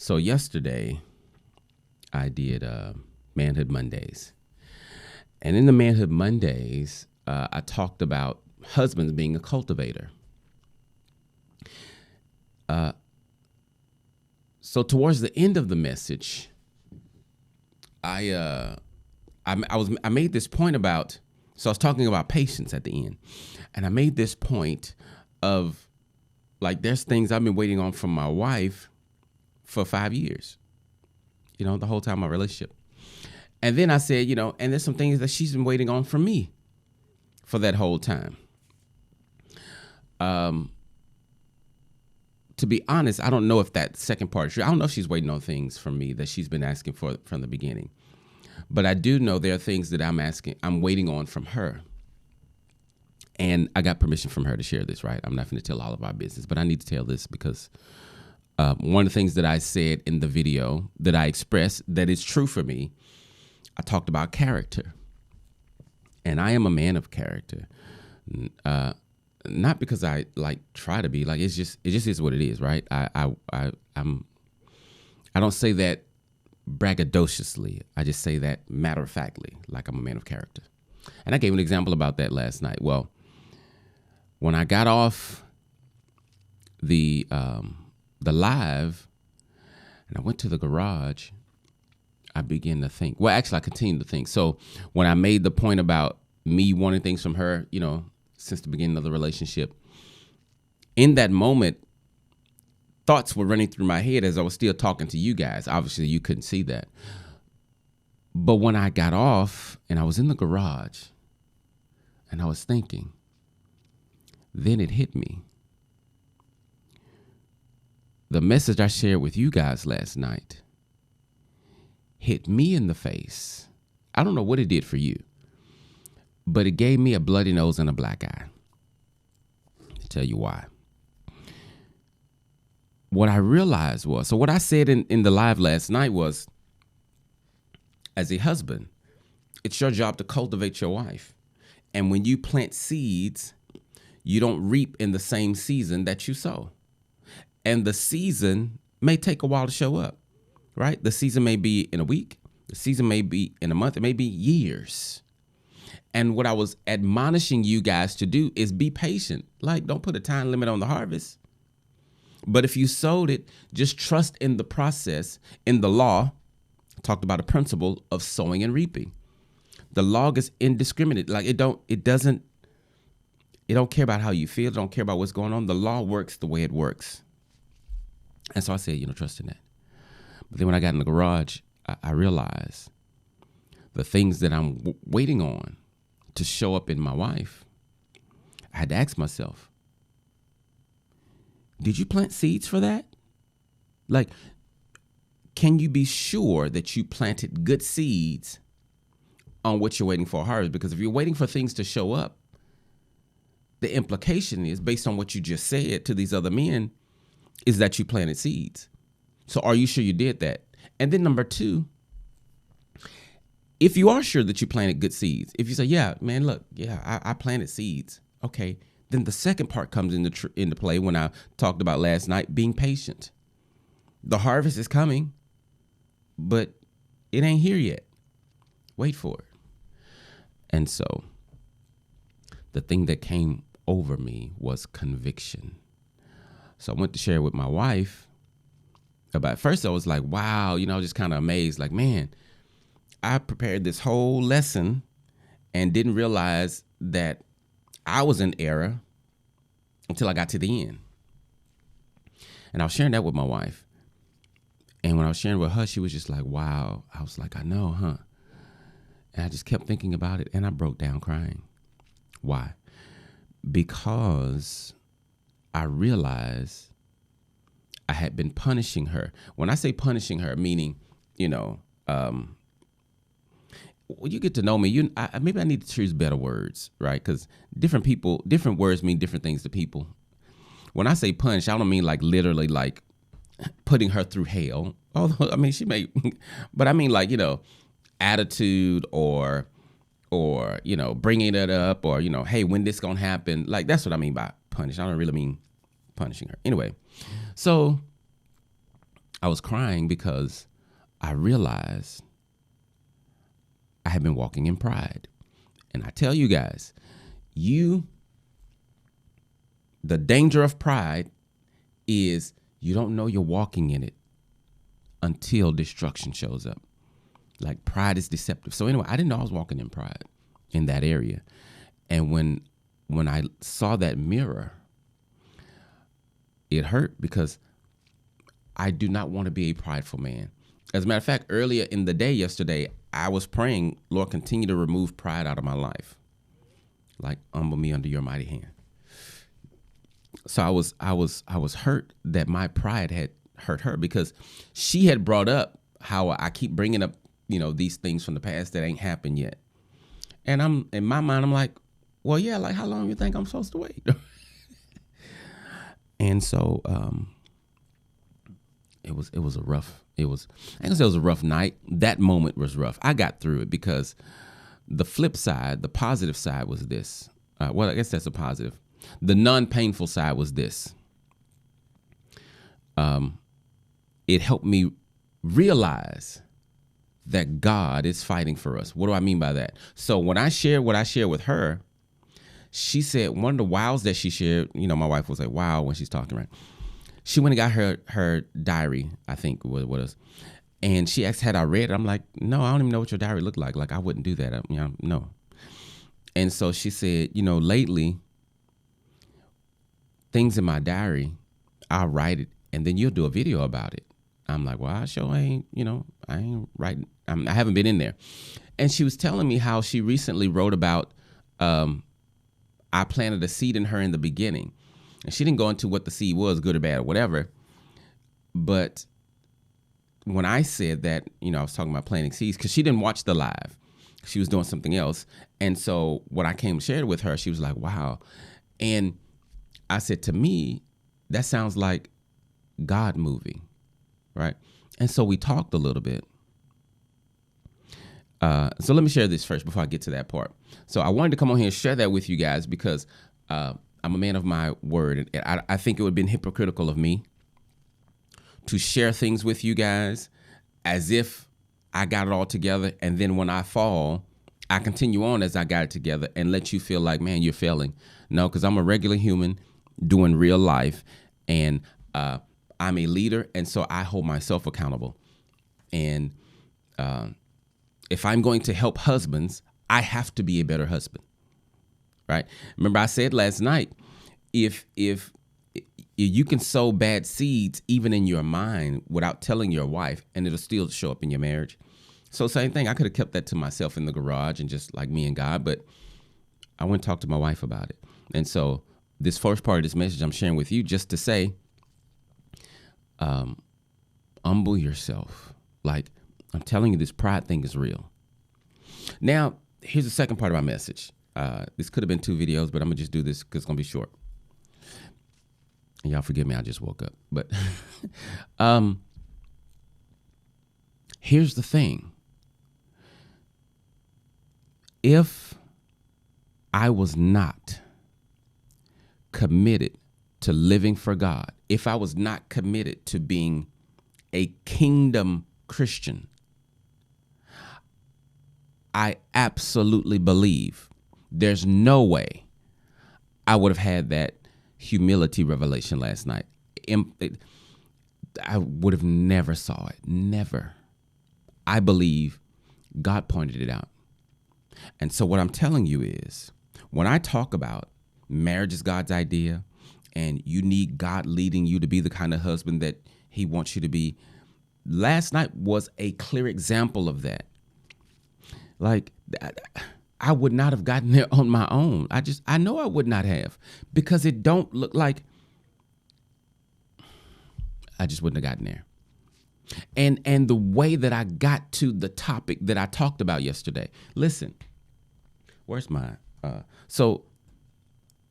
So yesterday I did Manhood Mondays. And in the Manhood Mondays, I talked about husbands being a cultivator. So towards the end of the message, I made this point about, so I was talking about patience at the end, and I made this point of, like, there's things I've been waiting on from my wife for 5 years, the whole time of my relationship. And then I said, and there's some things that she's been waiting on from me for that whole time. To be honest, I don't know if that second part is true. I don't know if she's waiting on things from me that she's been asking for from the beginning. But I do know there are things that I'm waiting on from her. And I got permission from her to share this, right? I'm not going to tell all of our business, but I need to tell this because one of the things that I said in the video that I expressed that is true for me, I talked about character. And I am a man of character. Not because I try to be, it just is what it is, right? I don't say that braggadociously. I just say that matter of factly, like I'm a man of character. And I gave an example about that last night. Well, when I got off the live and I went to the garage, I began to think. Well, actually, I continued to think. So when I made the point about me wanting things from her, since the beginning of the relationship, in that moment, thoughts were running through my head as I was still talking to you guys. Obviously, you couldn't see that. But when I got off and I was in the garage and I was thinking, then it hit me. The message I shared with you guys last night hit me in the face. I don't know what it did for you, but it gave me a bloody nose and a black eye. I'll tell you why. What I realized was, so what I said in the live last night was, as a husband, it's your job to cultivate your wife. And when you plant seeds, you don't reap in the same season that you sow. And the season may take a while to show up, right? The season may be in a week. The season may be in a month. It may be years. And what I was admonishing you guys to do is be patient. Don't put a time limit on the harvest. But if you sowed it, just trust in the process. In the law, I talked about a principle of sowing and reaping. The law is indiscriminate. It don't care about how you feel. It don't care about what's going on. The law works the way it works. And so I said, trust in that. But then when I got in the garage, I realized the things that I'm waiting on to show up in my wife, I had to ask myself, did you plant seeds for that? Can you be sure that you planted good seeds on what you're waiting for a harvest? Because if you're waiting for things to show up, the implication is, based on what you just said to these other men, is that you planted seeds. So are you sure you did that? And then number two, if you are sure that you planted good seeds, if you say, yeah, man, look, yeah, I planted seeds. Okay. Then the second part comes into play when I talked about last night, being patient. The harvest is coming, but it ain't here yet. Wait for it. And so the thing that came over me was conviction. So I went to share with my wife about, first I was like, wow, just kind of amazed, man, I prepared this whole lesson and didn't realize that I was in error until I got to the end. And I was sharing that with my wife. And when I was sharing with her, she was just like, wow. I was like, I know, huh? And I just kept thinking about it and I broke down crying. Why? Because I realized I had been punishing her. When I say punishing her, meaning, when you get to know me, maybe I need to choose better words, right? Because different words mean different things to people. When I say punish, I don't mean literally putting her through hell. Although, she may, but I mean attitude or bringing it up or, hey, when this gonna happen? That's what I mean by punish. I don't really mean punishing her. Anyway, so I was crying because I realized I had been walking in pride. And I tell you guys, the danger of pride is you don't know you're walking in it until destruction shows up. Like, pride is deceptive. So anyway, I didn't know I was walking in pride in that area. And when I saw that mirror, it hurt because I do not want to be a prideful man. As a matter of fact, earlier in the day yesterday, I was praying, Lord, continue to remove pride out of my life. Like, humble me under your mighty hand. So I was hurt that my pride had hurt her, because she had brought up how I keep bringing up, these things from the past that ain't happened yet. And I'm in my mind, I'm like, well, yeah, like, how long you think I'm supposed to wait? And so it was a rough night. That moment was rough. I got through it because the flip side, the positive side was this. Well, I guess that's a positive. The non-painful side was this. It helped me realize that God is fighting for us. What do I mean by that? So when I shared what I shared with her, she said one of the wows that she shared, my wife was like, wow, when she's talking, right? She went and got her diary, I think was, and she asked, had I read it? I'm like, no, I don't even know what your diary looked like. Like, I wouldn't do that. No. And so she said, lately, things in my diary, I'll write it, and then you'll do a video about it. I'm like, well, I sure ain't, I ain't writing. I haven't been in there. And she was telling me how she recently wrote about, I planted a seed in her in the beginning. And she didn't go into what the seed was, good or bad or whatever. But when I said that, I was talking about planting seeds, because she didn't watch the live. She was doing something else. And so when I came to share it with her, she was like, wow. And I said, to me, that sounds like God moving, right? And so we talked a little bit. So let me share this first before I get to that part. So I wanted to come on here and share that with you guys because I'm a man of my word. And I think it would have been hypocritical of me to share things with you guys as if I got it all together. And then when I fall, I continue on as I got it together and let you feel like, man, you're failing. No, because I'm a regular human doing real life. And I'm a leader. And so I hold myself accountable. And if I'm going to help husbands, I have to be a better husband, right? Remember I said last night, if you can sow bad seeds even in your mind without telling your wife, and it'll still show up in your marriage. So same thing, I could have kept that to myself in the garage and just like me and God, but I went and talked to my wife about it. And so this first part of this message I'm sharing with you just to say, humble yourself. Like, I'm telling you, this pride thing is real. Now, here's the second part of my message. This could have been 2 videos, but I'm going to just do this because it's going to be short. And y'all forgive me, I just woke up. But here's the thing. If I was not committed to living for God, if I was not committed to being a kingdom Christian, I absolutely believe there's no way I would have had that humility revelation last night. I would have never saw it. Never. I believe God pointed it out. And so what I'm telling you is, when I talk about marriage is God's idea and you need God leading you to be the kind of husband that he wants you to be, last night was a clear example of that. Like, I would not have gotten there on my own. I know I would not have, because it don't look like I just wouldn't have gotten there. And the way that I got to the topic that I talked about yesterday. Listen, where's my, so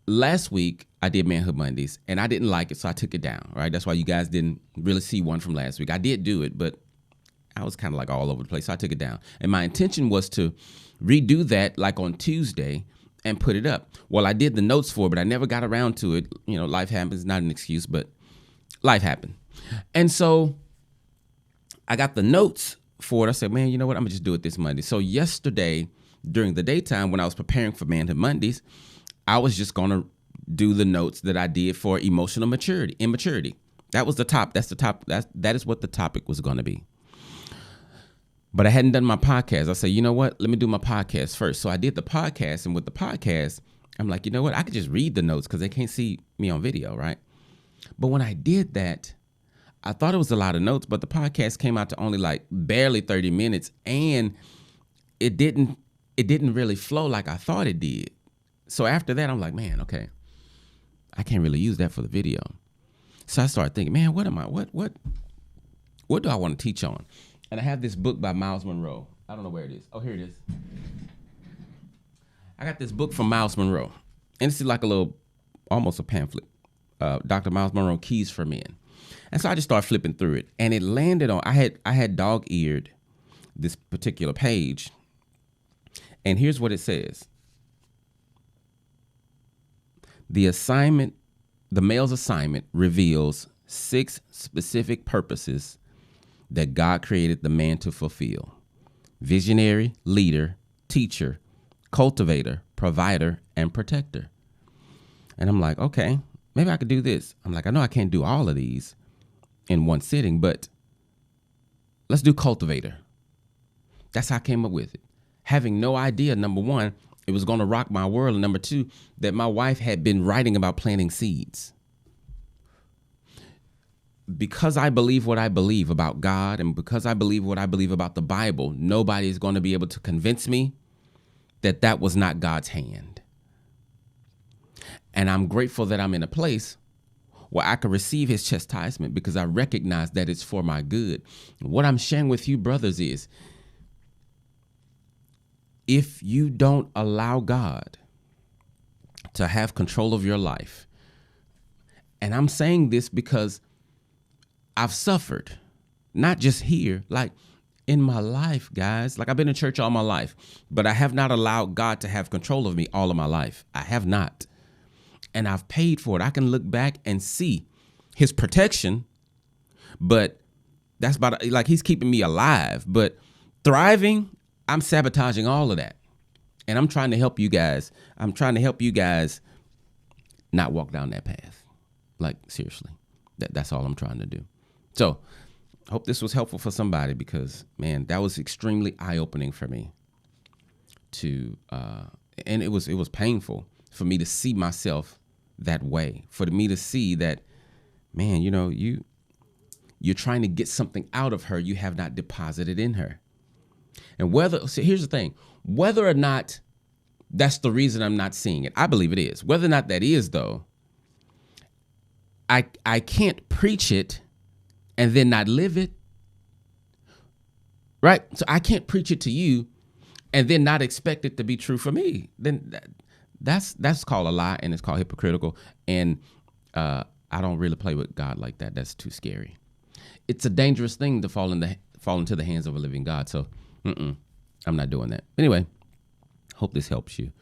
last week I did Manhood Mondays and I didn't like it. So I took it down, right? That's why you guys didn't really see one from last week. I did do it, but I was kind of like all over the place. So I took it down. And my intention was to redo that like on Tuesday and put it up. Well, I did the notes for it, but I never got around to it. Life happens, not an excuse, but life happened. And so I got the notes for it. I said, man, you know what? I'm gonna just do it this Monday. So yesterday, during the daytime, when I was preparing for Manhood Mondays, I was just gonna do the notes that I did for emotional immaturity. That was the top. That's the top. That is what the topic was gonna be. But I hadn't done my podcast. I said, you know what? Let me do my podcast first. So I did the podcast, and with the podcast, I'm like, you know what? I could just read the notes because they can't see me on video, right? But when I did that, I thought it was a lot of notes, but the podcast came out to only like barely 30 minutes, and it didn't really flow like I thought it did. So after that, I'm like, man, okay, I can't really use that for the video. So I started thinking, man, what do I want to teach on? And I have this book by Miles Monroe. I don't know where it is. Oh, here it is. I got this book from Miles Monroe, and it's like a little, almost a pamphlet. Dr. Miles Monroe, Keys for Men. And so I just started flipping through it, and it landed on, I had dog-eared this particular page, and here's what it says. The male's assignment reveals 6 specific purposes that God created the man to fulfill: visionary, leader, teacher, cultivator, provider, and protector. And I'm like, okay, maybe I could do this. I'm like, I know I can't do all of these in one sitting, but let's do cultivator. That's how I came up with it. Having no idea, number one, it was going to rock my world. And number two, that my wife had been writing about planting seeds. Because I believe what I believe about God, and because I believe what I believe about the Bible, nobody is going to be able to convince me that that was not God's hand. And I'm grateful that I'm in a place where I can receive his chastisement because I recognize that it's for my good. What I'm sharing with you, brothers, is if you don't allow God to have control of your life, and I'm saying this because I've suffered, not just here, like in my life, guys. Like I've been in church all my life, but I have not allowed God to have control of me all of my life. I have not. And I've paid for it. I can look back and see his protection, but that's about, like, he's keeping me alive. But thriving, I'm sabotaging all of that. And I'm trying to help you guys. I'm trying to help you guys not walk down that path. Like, seriously, that's all I'm trying to do. So I hope this was helpful for somebody because, man, that was extremely eye-opening for me to, and it was painful for me to see myself that way, for me to see that, man, you know, you're trying to get something out of her you have not deposited in her. And here's the thing, whether or not that's the reason I'm not seeing it, I believe it is. Whether or not that is, though, I can't preach it and then not live it, right? So I can't preach it to you and then not expect it to be true for me. Then that's called a lie, and it's called hypocritical. And I don't really play with God like that. That's too scary. It's a dangerous thing to fall into the hands of a living God. So I'm not doing that. Anyway, hope this helps you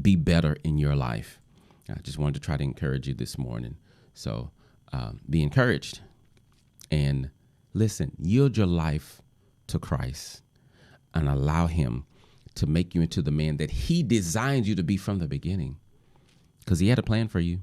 be better in your life. I just wanted to try to encourage you this morning. So be encouraged. And listen, yield your life to Christ and allow him to make you into the man that he designed you to be from the beginning, because he had a plan for you.